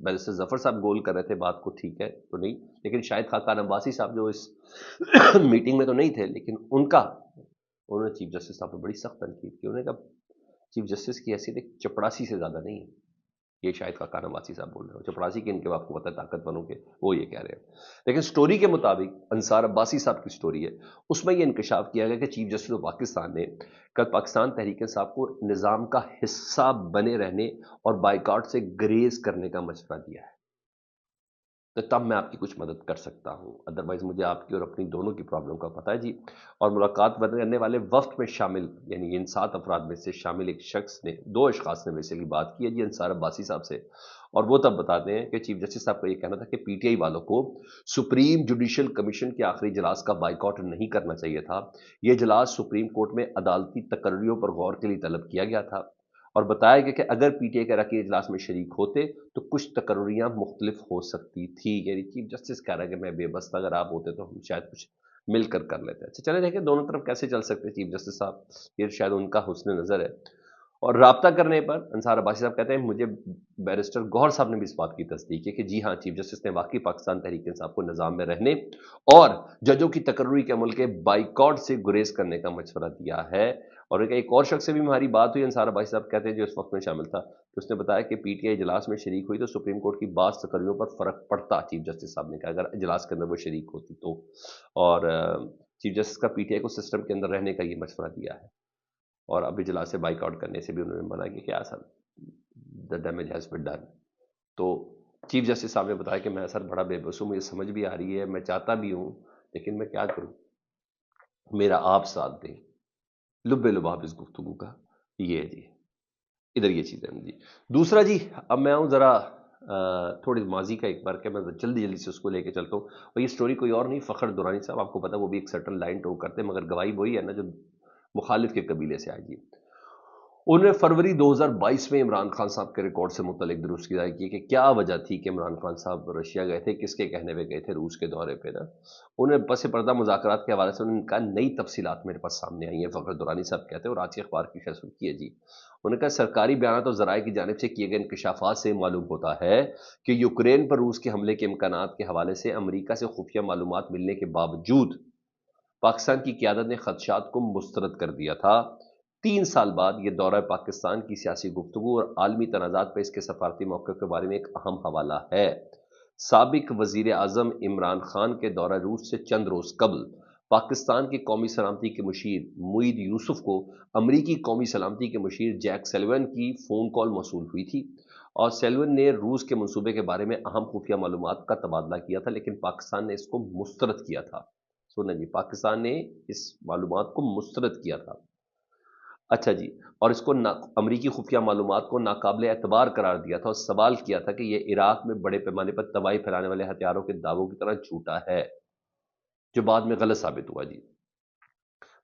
Barrister ظفر صاحب گول کر رہے تھے بات کو، ٹھیک ہے تو نہیں، لیکن شاہد خاقان عباسی صاحب جو اس میٹنگ میں تو نہیں تھے، لیکن انہوں نے چیف جسٹس صاحب نے بڑی سخت تنقید کی. انہوں نے کہا چیف جسٹس کی حیثیت ایک چپڑاسی سے زیادہ نہیں ہے. یہ شاہد خاقان عباسی صاحب بول رہے ہیں. چپڑاسی کے ان کے آپ کو پتہ ہے طاقت وروں کے، وہ یہ کہہ رہے ہیں. لیکن سٹوری کے مطابق انصار عباسی صاحب کی سٹوری ہے، اس میں یہ انکشاف کیا گیا کہ چیف جسٹس آف پاکستان نے کل پاکستان تحریک انصاف کو نظام کا حصہ بنے رہنے اور بائیکاٹ سے گریز کرنے کا مشورہ دیا ہے. تو تب میں آپ کی کچھ مدد کر سکتا ہوں، ادروائز مجھے آپ کی اور اپنی دونوں کی پرابلم کا پتہ ہے جی. اور ملاقات کرنے والے وفد میں شامل، یعنی ان 7 افراد میں سے شامل ایک شخص نے، 2 اشخاص نے بیسیکلی بات کی ہے جی انصار عباسی صاحب سے. اور وہ تب بتاتے ہیں کہ چیف جسٹس صاحب کا یہ کہنا تھا کہ پی ٹی آئی والوں کو سپریم جوڈیشل کمیشن کے آخری اجلاس کا بائیکاٹ نہیں کرنا چاہیے تھا. یہ اجلاس سپریم کورٹ میں عدالتی تقرریوں پر غور کے لیے طلب کیا گیا تھا، اور بتایا گیا کہ اگر پی ٹی آئی کے اراکین اجلاس میں شریک ہوتے تو کچھ تقرریاں مختلف ہو سکتی تھی. یعنی چیف جسٹس کہہ رہا ہے کہ میں بے بس تھا، اگر آپ ہوتے تو ہم شاید کچھ مل کر لیتے. اچھا چلے دیکھیں دونوں طرف کیسے چل سکتے چیف جسٹس صاحب، یہ شاید ان کا حسن نظر ہے. اور رابطہ کرنے پر انصار عباسی صاحب کہتے ہیں مجھے بیرسٹر گوہر صاحب نے بھی اس بات کی تصدیق کی کہ جی ہاں چیف جسٹس نے واقعی پاکستان تحریک انصاف کو نظام میں رہنے اور ججوں کی تقرری کے عمل کے بائیکاٹ سے گریز کرنے کا مشورہ دیا ہے. اور ایک اور شخص سے بھی ہماری بات ہوئی، انصار عباسی صاحب کہتے ہیں جو اس وقت میں شامل تھا، کہ اس نے بتایا کہ پی ٹی آئی اجلاس میں شریک ہوئی تو سپریم کورٹ کی بعض تقرریوں پر فرق پڑتا. چیف جسٹس صاحب نے کہا اگر اجلاس کے اندر وہ شریک ہوتی تو. اور چیف جسٹس کا پی ٹی آئی کو سسٹم کے اندر رہنے کا یہ مشورہ دیا ہے، اور اب اجلاس سے بائک آؤٹ کرنے سے بھی انہوں نے منع کیا کہ sir the damage has been done. تو چیف جسٹس صاحب نے بتایا کہ میں سر بڑا بے بس ہوں، مجھے سمجھ بھی آ رہی ہے، میں چاہتا بھی ہوں، لیکن میں کیا کروں، میرا آپ ساتھ دیں. لب لباب اس گفتگو کا یہ ہے جی. ادھر یہ چیزیں جی. دوسرا جی اب میں ہوں ذرا تھوڑی ماضی کا ایک بار کہ میں جلدی سے اس کو لے کے چلتا ہوں. اور یہ سٹوری کوئی اور نہیں، فخر دورانی صاحب آپ کو پتا وہ بھی ایک سرٹن لائن ٹو کرتے ہیں، مگر گواہی وہی ہے نا جو مخالف کے قبیلے سے آئے. جی انہوں نے فروری 2022 میں عمران خان صاحب کے ریکارڈ سے متعلق درست کی رائے کی کہ کیا وجہ تھی کہ عمران خان صاحب رشیا گئے تھے، کس کے کہنے پہ گئے تھے روس کے دورے پہ نا. انہیں پس پردہ مذاکرات کے حوالے سے انہوں نے کہا نئی تفصیلات میرے پاس سامنے آئی ہیں، فخر دورانی صاحب کہتے ہیں، اور آج کے اخبار کی شرح کی ہے جی. انہوں نے کہا سرکاری بیانات اور ذرائع کی جانب سے کیے گئے انکشافات سے معلوم ہوتا ہے کہ یوکرین پر روس کے حملے کے امکانات کے حوالے سے امریکہ سے خفیہ معلومات ملنے کے باوجود پاکستان کی قیادت نے خدشات کو مسترد کر دیا تھا. 3 سال بعد یہ دورہ پاکستان کی سیاسی گفتگو اور عالمی تنازعات پر اس کے سفارتی موقع کے بارے میں ایک اہم حوالہ ہے. سابق وزیر اعظم عمران خان کے دورہ روس سے چند روز قبل پاکستان کی قومی سلامتی کے مشیر معید یوسف کو امریکی قومی سلامتی کے مشیر جیک سیلون کی فون کال موصول ہوئی تھی، اور سیلون نے روس کے منصوبے کے بارے میں اہم خفیہ معلومات کا تبادلہ کیا تھا، لیکن پاکستان نے اس کو مسترد کیا تھا. سنیں جی پاکستان نے اس معلومات کو مسترد کیا تھا. اچھا جی، اور اس کو امریکی خفیہ معلومات کو ناقابل اعتبار قرار دیا تھا، اور سوال کیا تھا کہ یہ عراق میں بڑے پیمانے پر تباہی پھیلانے والے ہتھیاروں کے دعووں کی طرح جھوٹا ہے، جو بعد میں غلط ثابت ہوا جی.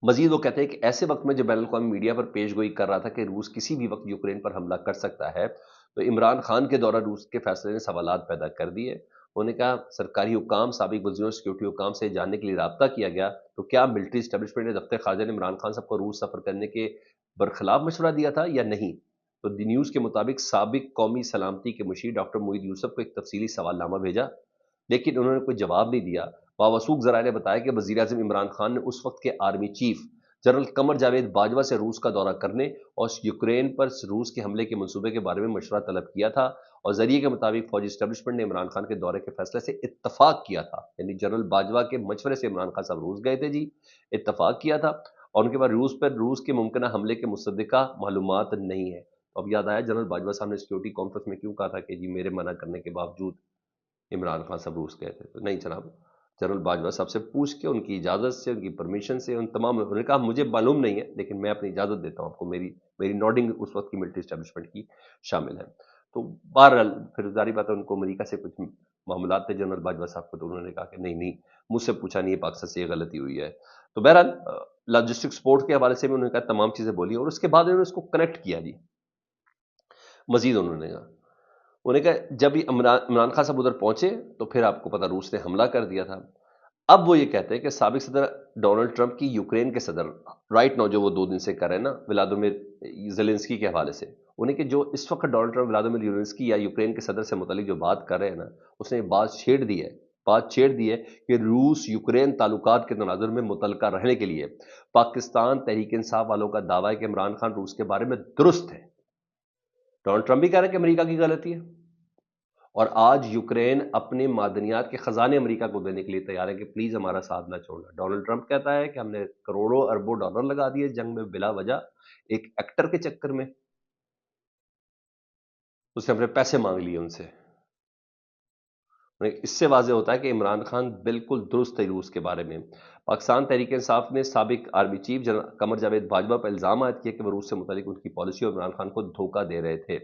مزید وہ کہتے ہیں کہ ایسے وقت میں جو بین الاقوامی میڈیا پر پیش گوئی کر رہا تھا کہ روس کسی بھی وقت یوکرین پر حملہ کر سکتا ہے، تو عمران خان کے دورہ روس کے فیصلے نے سوالات پیدا کر دیے. انہوں نے کہا سرکاری حکام، سابق وزیروں، سیکورٹی حکام سے جاننے کے لیے رابطہ کیا گیا تو کیا ملٹری اسٹیبلشمنٹ نے دفتر خارجہ نے عمران خان صاحب کو روس سفر کرنے کے برخلاف مشورہ دیا تھا یا نہیں. تو دی نیوز کے مطابق سابق قومی سلامتی کے مشیر ڈاکٹر معید یوسف کو ایک تفصیلی سوال نامہ بھیجا، لیکن انہوں نے کوئی جواب نہیں دیا. باوثوق ذرائع نے بتایا کہ وزیر اعظم عمران خان نے اس وقت کے army chief general Qamar Javed Bajwa سے روس کا دورہ کرنے اور یوکرین پر روس کے حملے کے منصوبے کے بارے میں مشورہ طلب کیا تھا، اور ذریعے کے مطابق فوجی اسٹیبلشمنٹ نے عمران خان کے دورے کے فیصلے سے اتفاق کیا تھا. یعنی جنرل باجوہ کے مشورے سے عمران خان صاحب روس گئے تھے جی، اتفاق کیا تھا، اور ان کے بعد روس کے ممکنہ حملے کے مصدقہ معلومات نہیں ہے. اب یاد آیا جنرل باجوہ صاحب نے سیکورٹی کانفرنس میں کیوں کہا تھا کہ جی میرے منع کرنے کے باوجود عمران خان صاحب روس گئے تھے. تو نہیں جناب، جنرل باجوہ صاحب سے پوچھ کے ان کی اجازت سے، ان کی پرمیشن سے، ان تمام، انہوں نے کہا مجھے معلوم نہیں ہے لیکن میں اپنی اجازت دیتا ہوں آپ کو، میری نوڈنگ اس وقت کی ملٹری اسٹیبلشمنٹ کی شامل ہے. تو بہرحال پھر ظاہری بات ہے ان کو امریکہ سے کچھ معاملات تھے جنرل باجوہ صاحب کو، تو انہوں نے کہا کہ نہیں مجھ سے پوچھا نہیں ہے، پاکستان سے یہ غلطی ہوئی ہے. تو بہرحال لاجسٹک سپورٹ کے حوالے سے بھی انہوں نے کہا تمام چیزیں بولی، اور اس کے بعد انہوں نے اس کو کنیکٹ کیا جی. مزید انہوں نے کہا جب عمران خان صاحب ادھر پہنچے تو پھر آپ کو پتا روس نے حملہ کر دیا تھا. اب وہ یہ کہتے ہیں کہ سابق صدر ڈونلڈ ٹرمپ کی یوکرین کے صدر رائٹ نو جو وہ 2 دن سے کر رہے ہیں نا ولادیمیر زیلنسکی کے حوالے سے، انہیں کہ جو اس وقت ڈونلڈ ٹرمپ ولادیمیر زیلنسکی یا یوکرین کے صدر سے متعلق جو بات کر رہے ہیں نا، اس نے بات چھیڑ دی ہے کہ روس یوکرین تعلقات کے تناظر میں متعلقہ رہنے کے لیے پاکستان تحریک انصاف والوں کا دعویٰ ہے کہ عمران خان روس کے بارے میں درست ہے. ڈونلڈ ٹرمپ بھی کہہ رہے ہیں کہ امریکہ کی غلطی ہے، اور آج یوکرین اپنے معدنیات کے خزانے امریکہ کو دینے کے لیے تیار ہے کہ پلیز ہمارا ساتھ نہ چھوڑنا. ڈونلڈ ٹرمپ کہتا ہے کہ ہم نے کروڑوں اربوں ڈالر لگا دیے جنگ میں بلا وجہ، ایک ایکٹر کے چکر میں. اس نے اپنے پیسے مانگ لیے ان سے. اس سے واضح ہوتا ہے کہ عمران خان بالکل درست ہے روس کے بارے میں. پاکستان تحریک انصاف نے سابق army chief general Qamar Javed Bajwa پر الزام عائد کیا کہ وہ روس سے متعلق ان کی پالیسی اور عمران خان کو دھوکہ دے رہے تھے،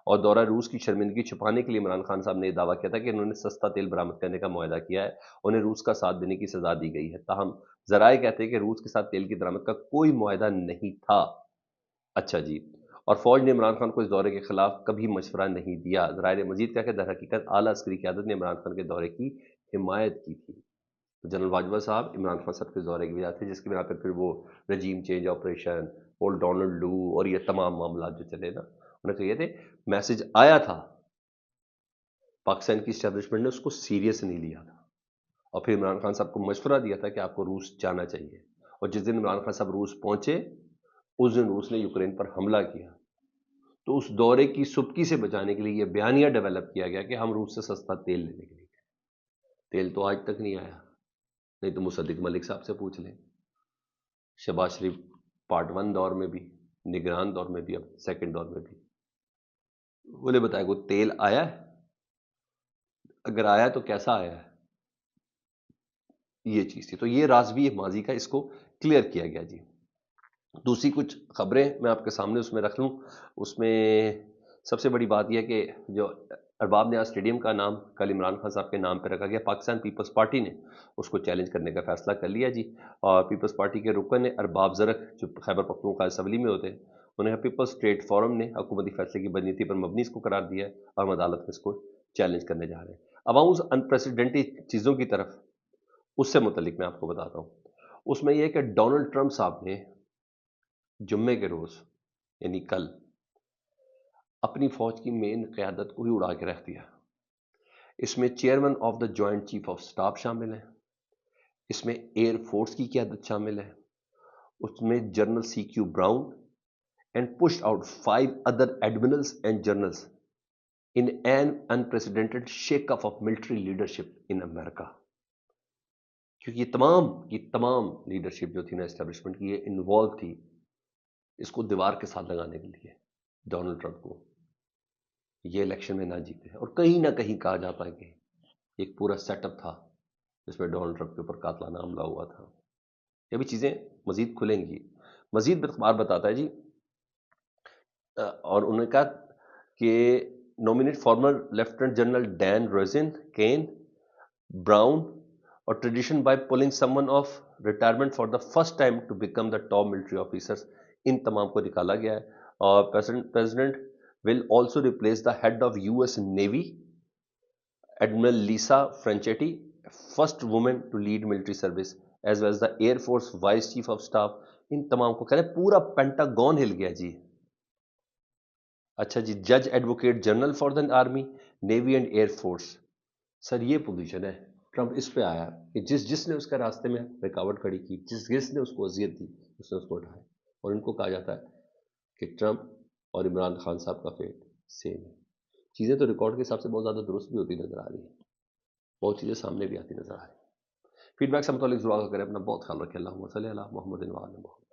اور دورہ روس کی شرمندگی چھپانے کے لیے عمران خان صاحب نے یہ دعویٰ کیا تھا کہ انہوں نے سستا تیل برآمد کرنے کا معاہدہ کیا ہے، انہیں روس کا ساتھ دینے کی سزا دی گئی ہے. تاہم ذرائع کہتے ہیں کہ روس کے ساتھ تیل کی درآمد کا کوئی معاہدہ نہیں تھا. اچھا جی، اور فوج نے عمران خان کو اس دورے کے خلاف کبھی مشورہ نہیں دیا. ذرائع نے مزید کہا کہ در حقیقت اعلیٰ عسکری قیادت نے عمران خان کے دورے کی حمایت کی تھی. جنرل باجوہ صاحب عمران خان صاحب کے دورے کی وجہ تھے، جس کی بنا پر پھر وہ regime change operation, old Donald لو اور یہ تمام معاملات جو چلے نا، انہیں کہے تھے میسج آیا تھا، پاکستان کی اسٹیبلشمنٹ نے اس کو سیریس نہیں لیا تھا، اور پھر عمران خان صاحب کو مشورہ دیا تھا کہ آپ کو روس جانا چاہیے. اور جس دن عمران خان صاحب روس پہنچے اس دن روس نے یوکرین پر حملہ کیا. تو اس دورے کی سبکی سے بچانے کے لیے یہ بیانیہ ڈیولپ کیا گیا کہ ہم روس سے سستا تیل لینے کے لیے. تیل تو آج تک نہیں آیا، نہیں تو مصدق ملک صاحب سے پوچھ لیں. شہباز شریف پارٹ 1 دور میں بھی، نگران دور میں بھی، اب سیکنڈ دور میں بھی، انہیں بتایا کہ تیل آیا ہے، اگر آیا تو کیسا آیا ہے، یہ چیز تھی. تو یہ راز بھی ماضی کا اس کو کلیئر کیا گیا. جی دوسری کچھ خبریں میں آپ کے سامنے اس میں رکھ لوں. اس میں سب سے بڑی بات یہ کہ جو ارباب نیاز اسٹیڈیم کا نام کل عمران خان صاحب کے نام پہ رکھا گیا، پاکستان پیپلز پارٹی نے اس کو چیلنج کرنے کا فیصلہ کر لیا. جی اور پیپلز پارٹی کے رکن ارباب زرق جو خیبر پختونخوا اسمبلی میں ہوتے ہیں، انہیں پیپلز ٹریڈ فورم نے حکومتی فیصلے کی بدنیتی پر مبنی اس کو قرار دیا ہے، اور ہم عدالت میں اس کو چیلنج کرنے جا رہے ہیں. اب آؤں اس انپریسیڈنٹڈ چیزوں کی طرف، اس سے متعلق میں آپ کو بتاتا ہوں. اس میں یہ کہ ڈونلڈ ٹرمپ صاحب نے جمعے کے روز یعنی کل اپنی فوج کی مین قیادت کو ہی اڑا کے رکھ دیا. اس میں chairman of the joint chief of staff شامل ہیں، اس میں ایئر فورس کی قیادت شامل ہے، اس میں General C Q Brown and pushed out 5 other admirals and generals in an unprecedented shake up of military leadership in America. کیونکہ یہ تمام لیڈرشپ جو تھی نا اسٹیبلشمنٹ کی، یہ انوالو تھی اس کو دیوار کے ساتھ لگانے کے لیے ڈونلڈ ٹرمپ کو یہ الیکشن میں نہ جیتے. اور کہیں نہ کہیں کہا جاتا ہے کہ ایک پورا سیٹ اپ تھا جس میں ڈونلڈ ٹرمپ کے اوپر قاتلانہ حملہ ہوا تھا. یہ بھی چیزیں مزید کھلیں گی. مزید اخبار بتاتا ہے جی، اور انہوں نے کہا کہ nominate former lieutenant general Dan Razin Caine Brown اور tradition by pulling someone of retirement for the first time to become the top military officers, ان تمام کو نکالا گیا ہے. اور president will also replace the head of U S Navy admiral Lisa Franchetti, first woman to lead military service, as well as the Air Force vice chief of staff. ان تمام کو کہہ رہے پورا پینٹاگون ہل گیا. جی اچھا جی، جج advocate general for the army navy and air force. Sir یہ پوزیشن ہے، ٹرمپ اس پہ آیا کہ جس نے اس کا راستے میں رکاوٹ کھڑی کی، جس نے اس کو اذیت دی، اس نے اس کو اٹھایا. اور ان کو کہا جاتا ہے کہ ٹرمپ اور عمران خان صاحب کا فیٹ سیم ہے. چیزیں تو ریکارڈ کے حساب سے بہت زیادہ درست بھی ہوتی نظر آ رہی ہیں، بہت چیزیں سامنے بھی آتی نظر آ رہی ہیں. فیڈ بیک سے متعلق ضرور کریں، اپنا بہت خیال رکھیں. اللہم صلی علی محمد و علی محمد.